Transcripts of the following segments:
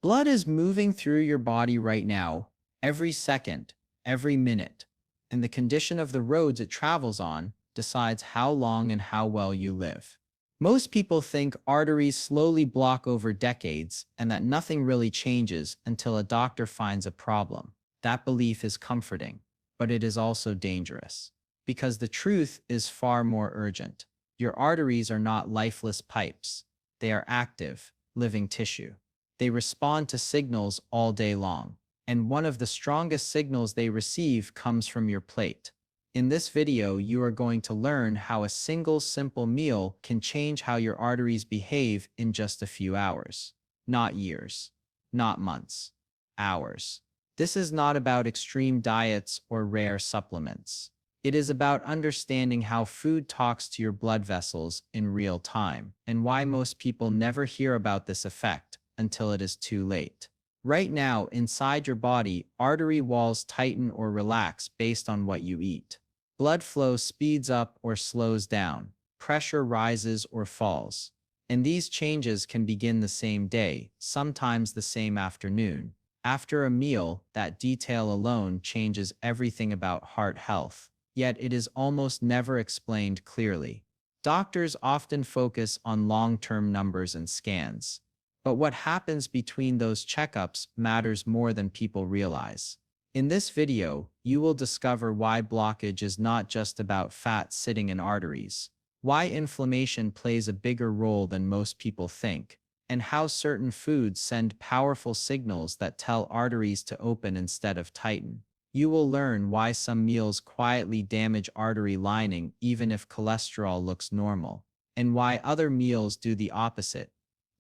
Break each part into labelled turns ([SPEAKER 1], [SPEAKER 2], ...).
[SPEAKER 1] Blood is moving through your body right now, every second, every minute, and the condition of the roads it travels on decides how long and how well you live. Most people think arteries slowly block over decades and that nothing really changes until a doctor finds a problem. That belief is comforting, but it is also dangerous. Because the truth is far more urgent. Your arteries are not lifeless pipes. They are active, living tissue. They respond to signals all day long, and one of the strongest signals they receive comes from your plate. In this video, you are going to learn how a single simple meal can change how your arteries behave in just a few hours. Not years, not months, hours. This is not about extreme diets or rare supplements. It is about understanding how food talks to your blood vessels in real time, and why most people never hear about this effect until it is too late. Right now, inside your body, artery walls tighten or relax based on what you eat. Blood flow speeds up or slows down. Pressure rises or falls. And these changes can begin the same day, sometimes the same afternoon. After a meal, that detail alone changes everything about heart health. Yet it is almost never explained clearly. Doctors often focus on long-term numbers and scans. But what happens between those checkups matters more than people realize. In this video, you will discover why blockage is not just about fat sitting in arteries, why inflammation plays a bigger role than most people think, and how certain foods send powerful signals that tell arteries to open instead of tighten. You will learn why some meals quietly damage artery lining even if cholesterol looks normal, and why other meals do the opposite,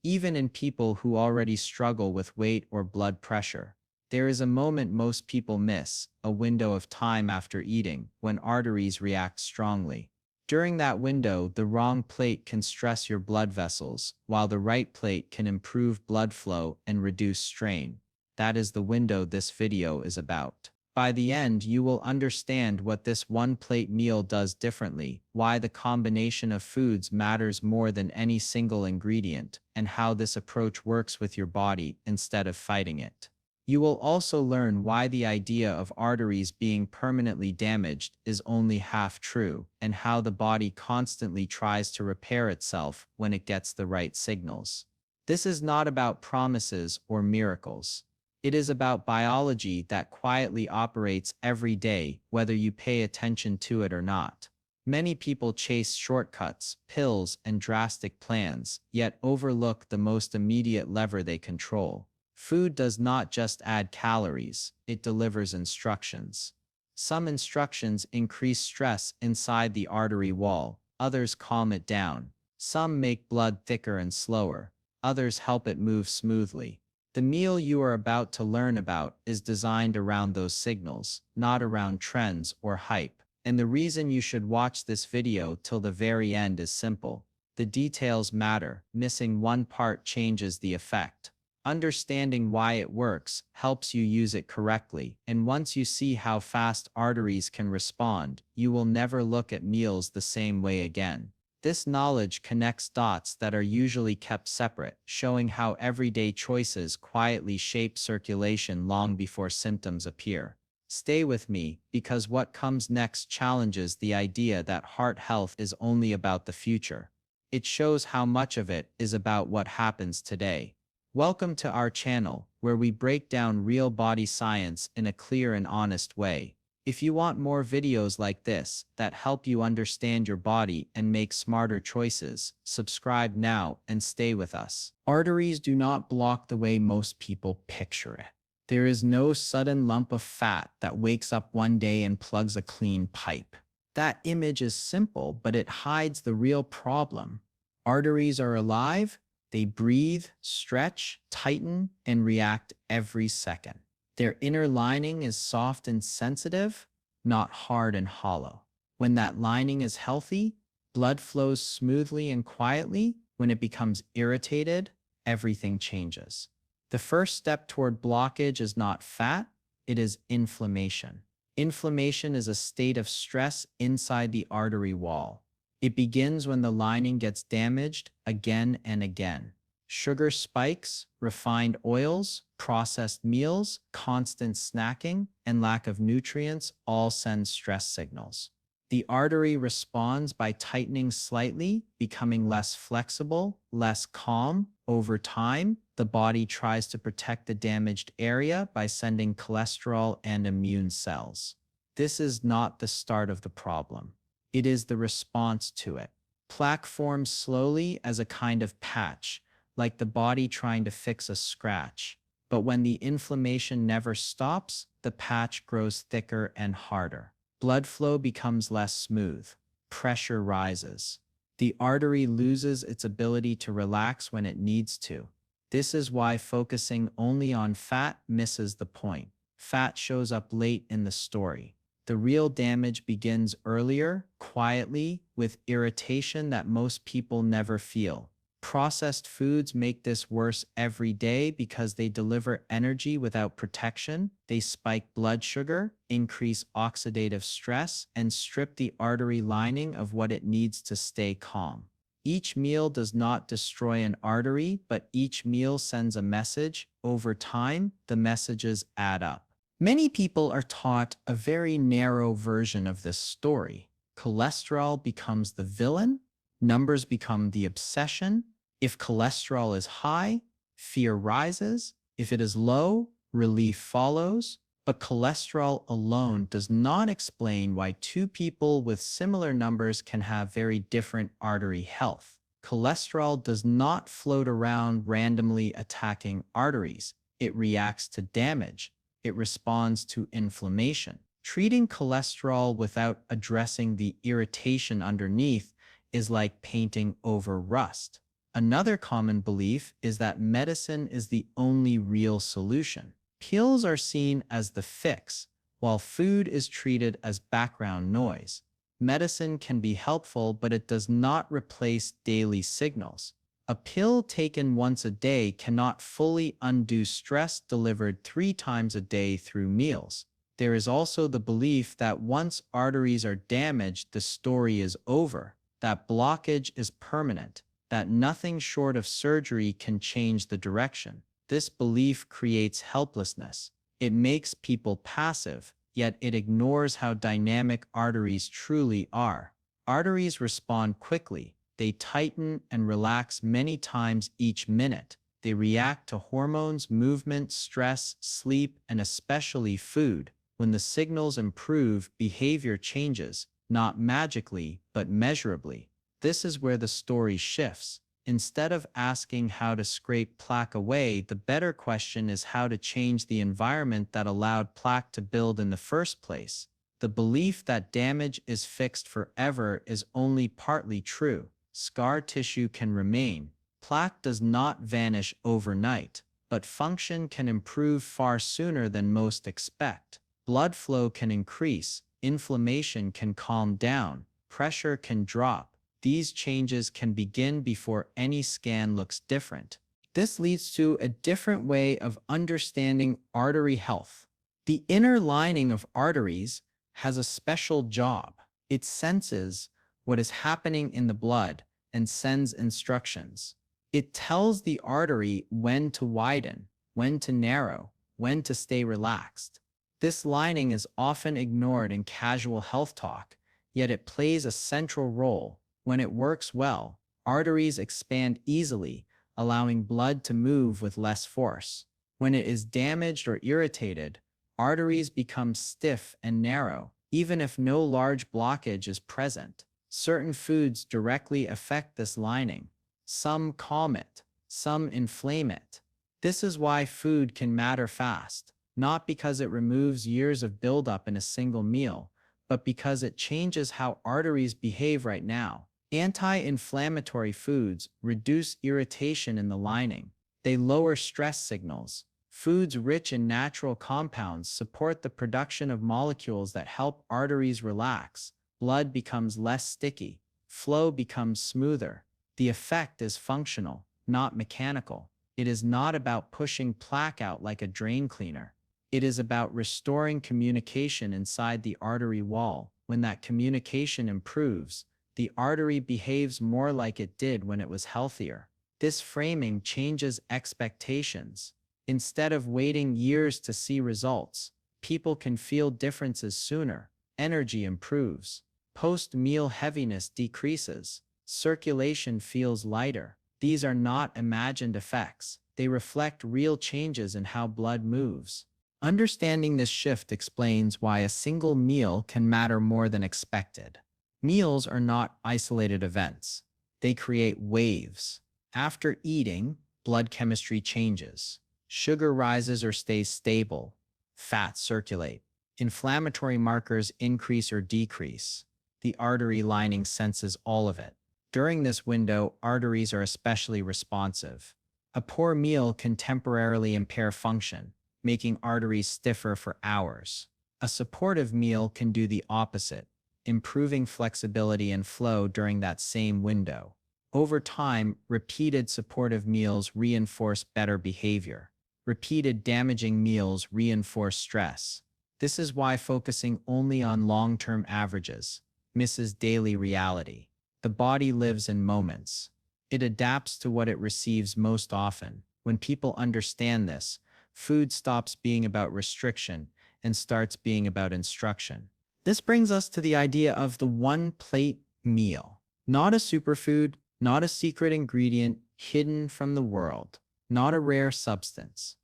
[SPEAKER 1] even in people who already struggle with weight or blood pressure. There is a moment most people miss, a window of time after eating, when arteries react strongly. During that window, the wrong plate can stress your blood vessels, while the right plate can improve blood flow and reduce strain. That is the window this video is about. By the end, you will understand what this one-plate meal does differently, why the combination of foods matters more than any single ingredient, and how this approach works with your body instead of fighting it. You will also learn why the idea of arteries being permanently damaged is only half true, and how the body constantly tries to repair itself when it gets the right signals. This is not about promises or miracles. It is about biology that quietly operates every day, whether you pay attention to it or not. Many people chase shortcuts, pills, and drastic plans, yet overlook the most immediate lever they control. Food does not just add calories, it delivers instructions. Some instructions increase stress inside the artery wall, others calm it down. Some make blood thicker and slower, others help it move smoothly. The meal you are about to learn about is designed around those signals, not around trends or hype. And the reason you should watch this video till the very end is simple. The details matter. Missing one part changes the effect. Understanding why it works helps you use it correctly, and once you see how fast arteries can respond, you will never look at meals the same way again. This knowledge connects dots that are usually kept separate, showing how everyday choices quietly shape circulation long before symptoms appear. Stay with me, because what comes next challenges the idea that heart health is only about the future. It shows how much of it is about what happens today. Welcome to our channel, where we break down real body science in a clear and honest way. If you want more videos like this that help you understand your body and make smarter choices, subscribe now and stay with us. Arteries do not block the way most people picture it. There is no sudden lump of fat that wakes up one day and plugs a clean pipe. That image is simple, but it hides the real problem. Arteries are alive, they breathe, stretch, tighten, and react every second. Their inner lining is soft and sensitive, not hard and hollow. When that lining is healthy, blood flows smoothly and quietly. When it becomes irritated, everything changes. The first step toward blockage is not fat, it is inflammation. Inflammation is a state of stress inside the artery wall. It begins when the lining gets damaged again and again. Sugar spikes, refined oils, processed meals, constant snacking, and lack of nutrients all send stress signals. The artery responds by tightening slightly, becoming less flexible, less calm. Over time, the body tries to protect the damaged area by sending cholesterol and immune cells. This is not the start of the problem. It is the response to it. Plaque forms slowly as a kind of patch, like the body trying to fix a scratch. But when the inflammation never stops, the patch grows thicker and harder. Blood flow becomes less smooth. Pressure rises. The artery loses its ability to relax when it needs to. This is why focusing only on fat misses the point. Fat shows up late in the story. The real damage begins earlier, quietly, with irritation that most people never feel. Processed foods make this worse every day because they deliver energy without protection. They spike blood sugar, increase oxidative stress, and strip the artery lining of what it needs to stay calm. Each meal does not destroy an artery, but each meal sends a message. Over time, the messages add up. Many people are taught a very narrow version of this story. Cholesterol becomes the villain, numbers become the obsession. If cholesterol is high, fear rises. If it is low, relief follows. But cholesterol alone does not explain why two people with similar numbers can have very different artery health. Cholesterol does not float around randomly attacking arteries. It reacts to damage. It responds to inflammation. Treating cholesterol without addressing the irritation underneath is like painting over rust. Another common belief is that medicine is the only real solution. Pills are seen as the fix, while food is treated as background noise. Medicine can be helpful, but it does not replace daily signals. A pill taken once a day cannot fully undo stress delivered 3 times a day through meals. There is also the belief that once arteries are damaged, the story is over, that blockage is permanent, that nothing short of surgery can change the direction. This belief creates helplessness. It makes people passive, yet it ignores how dynamic arteries truly are. Arteries respond quickly. They tighten and relax many times each minute. They react to hormones, movement, stress, sleep, and especially food. When the signals improve, behavior changes, not magically, but measurably. This is where the story shifts. Instead of asking how to scrape plaque away, the better question is how to change the environment that allowed plaque to build in the first place. The belief that damage is fixed forever is only partly true. Scar tissue can remain. Plaque does not vanish overnight, but function can improve far sooner than most expect. Blood flow can increase, inflammation can calm down, pressure can drop. These changes can begin before any scan looks different. This leads to a different way of understanding artery health. The inner lining of arteries has a special job. It senses what is happening in the blood and sends instructions. It tells the artery when to widen, when to narrow, when to stay relaxed. This lining is often ignored in casual health talk, yet it plays a central role. When it works well, arteries expand easily, allowing blood to move with less force. When it is damaged or irritated, arteries become stiff and narrow, even if no large blockage is present. Certain foods directly affect this lining. Some calm it, some inflame it. This is why food can matter fast, not because it removes years of buildup in a single meal, but because it changes how arteries behave right now. Anti-inflammatory foods reduce irritation in the lining. They lower stress signals. Foods rich in natural compounds support the production of molecules that help arteries relax. Blood becomes less sticky. Flow becomes smoother. The effect is functional, not mechanical. It is not about pushing plaque out like a drain cleaner. It is about restoring communication inside the artery wall. When that communication improves, the artery behaves more like it did when it was healthier. This framing changes expectations. Instead of waiting years to see results, people can feel differences sooner. Energy improves. Post-meal heaviness decreases. Circulation feels lighter. These are not imagined effects. They reflect real changes in how blood moves. Understanding this shift explains why a single meal can matter more than expected. Meals are not isolated events. They create waves. After eating, blood chemistry changes. Sugar rises or stays stable. Fats circulate. Inflammatory markers increase or decrease. The artery lining senses all of it. During this window, arteries are especially responsive. A poor meal can temporarily impair function, making arteries stiffer for hours. A supportive meal can do the opposite, improving flexibility and flow during that same window. Over time, repeated supportive meals reinforce better behavior. Repeated damaging meals reinforce stress. This is why focusing only on long-term averages misses daily reality. The body lives in moments. It adapts to what it receives most often. When people understand this, food stops being about restriction and starts being about instruction. This brings us to the idea of the one-plate meal. Not a superfood, not a secret ingredient hidden from the world, not a rare substance.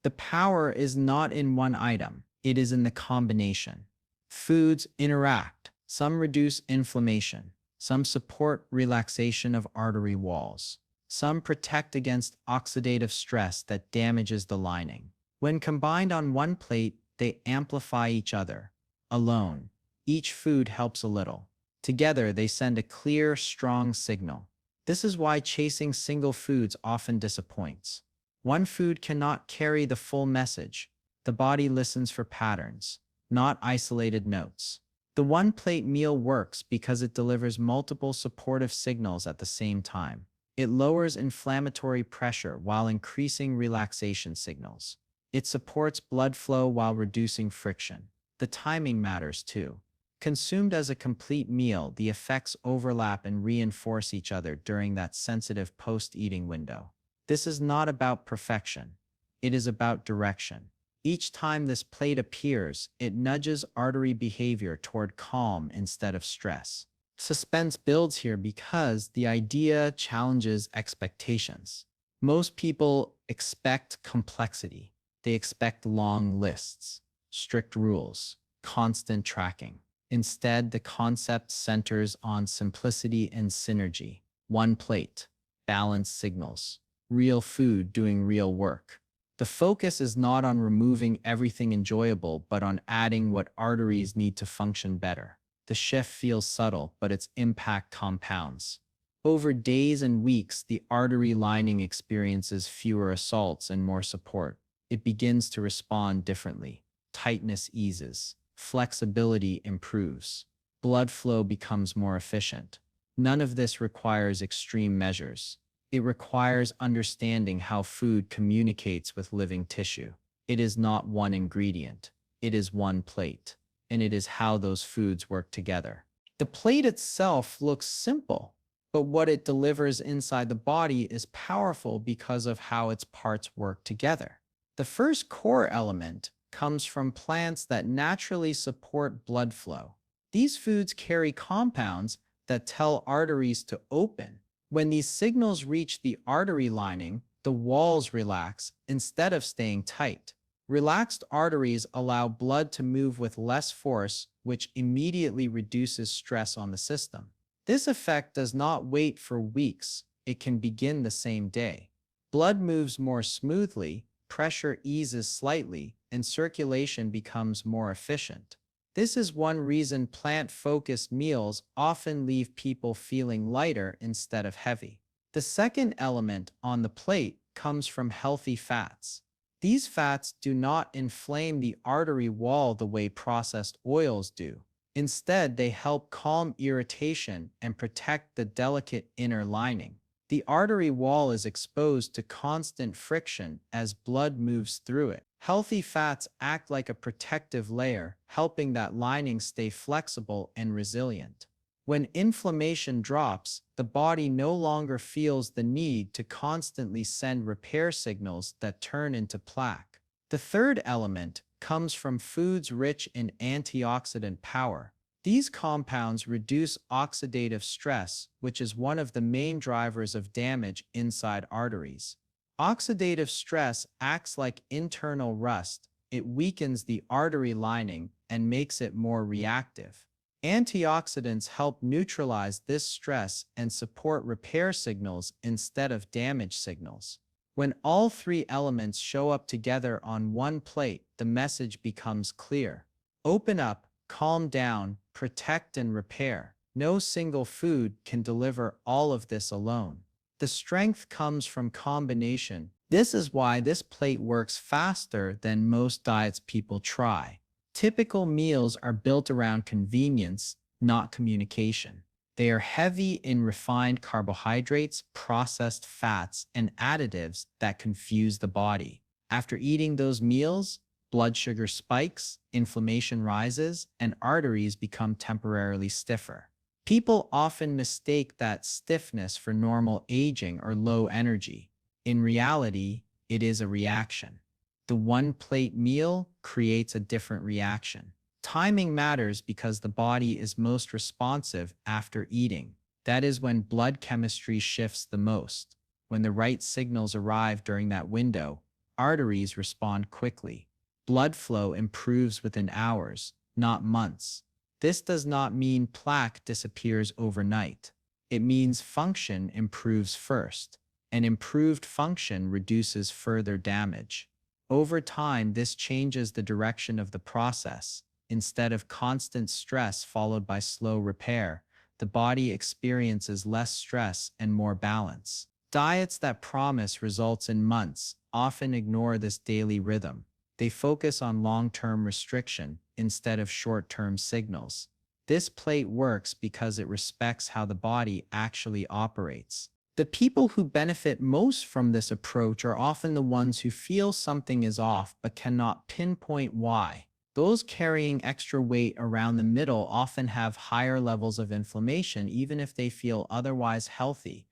[SPEAKER 1] The power is not in one item, it is in the combination. Foods interact. Some reduce inflammation. Some support relaxation of artery walls. Some protect against oxidative stress that damages the lining. When combined on one plate, they amplify each other. Alone, each food helps a little. Together, they send a clear, strong signal. This is why chasing single foods often disappoints. One food cannot carry the full message. The body listens for patterns, not isolated notes. The one-plate meal works because it delivers multiple supportive signals at the same time. It lowers inflammatory pressure while increasing relaxation signals. It supports blood flow while reducing friction. The timing matters too. Consumed as a complete meal, the effects overlap and reinforce each other during that sensitive post-eating window. This is not about perfection. It is about direction. Each time this plate appears, it nudges artery behavior toward calm instead of stress. Suspense builds here because the idea challenges expectations. Most people expect complexity. They expect long lists, strict rules, constant tracking. Instead, the concept centers on simplicity and synergy. One plate, balanced signals, real food doing real work. The focus is not on removing everything enjoyable, but on adding what arteries need to function better. The shift feels subtle, but its impact compounds. Over days and weeks, the artery lining experiences fewer assaults and more support. It begins to respond differently. Tightness eases. Flexibility improves. Blood flow becomes more efficient. None of this requires extreme measures. It requires understanding how food communicates with living tissue. It is not one ingredient. It is one plate. And it is how those foods work together. The plate itself looks simple, but what it delivers inside the body is powerful because of how its parts work together. The first core element comes from plants that naturally support blood flow. These foods carry compounds that tell arteries to open. When these signals reach the artery lining, the walls relax instead of staying tight. Relaxed arteries allow blood to move with less force, which immediately reduces stress on the system. This effect does not wait for weeks. It can begin the same day. Blood moves more smoothly, pressure eases slightly, and circulation becomes more efficient. This is one reason plant-focused meals often leave people feeling lighter instead of heavy. The second element on the plate comes from healthy fats. These fats do not inflame the artery wall the way processed oils do. Instead, they help calm irritation and protect the delicate inner lining. The artery wall is exposed to constant friction as blood moves through it. Healthy fats act like a protective layer, helping that lining stay flexible and resilient. When inflammation drops, the body no longer feels the need to constantly send repair signals that turn into plaque. The third element comes from foods rich in antioxidant power. These compounds reduce oxidative stress, which is one of the main drivers of damage inside arteries. Oxidative stress acts like internal rust. It weakens the artery lining and makes it more reactive. Antioxidants help neutralize this stress and support repair signals instead of damage signals. When all three elements show up together on one plate, the message becomes clear. Open up, calm down, protect and repair. No single food can deliver all of this alone. The strength comes from combination. This is why this plate works faster than most diets people try. Typical meals are built around convenience, not communication. They are heavy in refined carbohydrates, processed fats, and additives that confuse the body. After eating those meals, blood sugar spikes, inflammation rises, and arteries become temporarily stiffer. People often mistake that stiffness for normal aging or low energy. In reality, it is a reaction. The one-plate meal creates a different reaction. Timing matters because the body is most responsive after eating. That is when blood chemistry shifts the most. When the right signals arrive during that window, arteries respond quickly. Blood flow improves within hours, not months. This does not mean plaque disappears overnight. It means function improves first, and improved function reduces further damage. Over time, this changes the direction of the process. Instead of constant stress followed by slow repair, the body experiences less stress and more balance. Diets that promise results in months often ignore this daily rhythm. They focus on long-term restriction instead of short-term signals. This plate works because it respects how the body actually operates. The people who benefit most from this approach are often the ones who feel something is off but cannot pinpoint why. Those carrying extra weight around the middle often have higher levels of inflammation even if they feel otherwise healthy.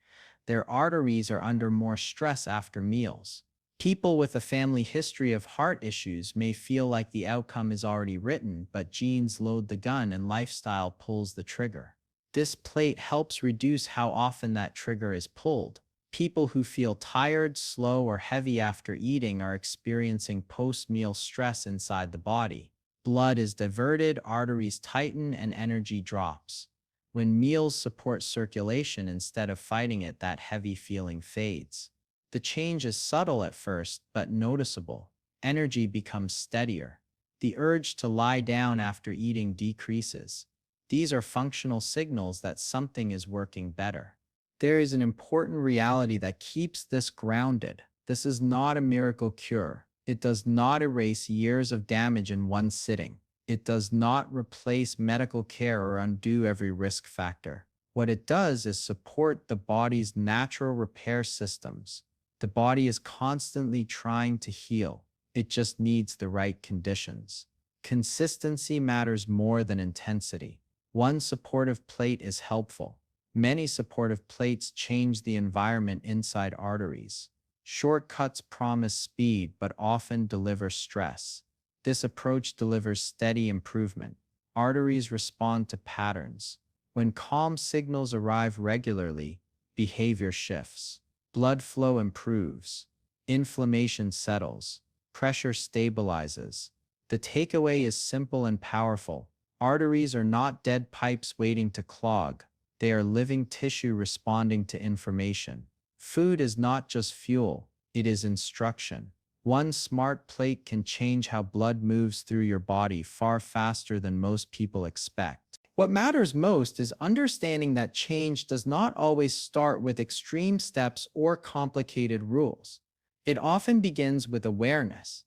[SPEAKER 1] Their arteries are under more stress after meals. People with a family history of heart issues may feel like the outcome is already written, but genes load the gun and lifestyle pulls the trigger. This plate helps reduce how often that trigger is pulled. People who feel tired, slow, or heavy after eating are experiencing post-meal stress inside the body. Blood is diverted, arteries tighten, and energy drops. When meals support circulation instead of fighting it, that heavy feeling fades. The change is subtle at first, but noticeable. Energy becomes steadier. The urge to lie down after eating decreases. These are functional signals that something is working better. There is an important reality that keeps this grounded. This is not a miracle cure. It does not erase years of damage in one sitting. It does not replace medical care or undo every risk factor. What it does is support the body's natural repair systems. The body is constantly trying to heal. It just needs the right conditions. Consistency matters more than intensity. One supportive plate is helpful. Many supportive plates change the environment inside arteries. Shortcuts promise speed but often deliver stress. This approach delivers steady improvement. Arteries respond to patterns. When calm signals arrive regularly, behavior shifts. Blood flow improves. Inflammation settles. Pressure stabilizes. The takeaway is simple and powerful. Arteries are not dead pipes waiting to clog. They are living tissue responding to information. Food is not just fuel, it is instruction. One smart plate can change how blood moves through your body far faster than most people expect. What matters most is understanding that change does not always start with extreme steps or complicated rules. It often begins with awareness.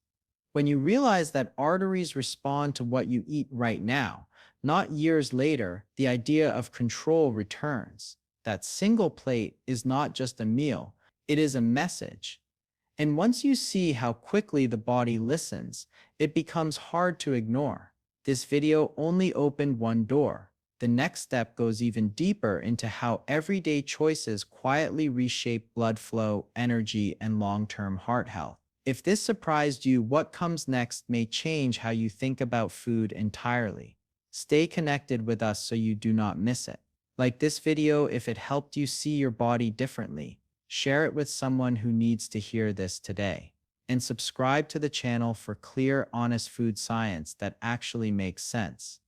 [SPEAKER 1] When you realize that arteries respond to what you eat right now, not years later, the idea of control returns. That single plate is not just a meal, it is a message. And once you see how quickly the body listens, it becomes hard to ignore. This video only opened one door. The next step goes even deeper into how everyday choices quietly reshape blood flow, energy, and long-term heart health. If this surprised you, what comes next may change how you think about food entirely. Stay connected with us so you do not miss it. Like this video if it helped you see your body differently. Share it with someone who needs to hear this today. And subscribe to the channel for clear, honest food science that actually makes sense.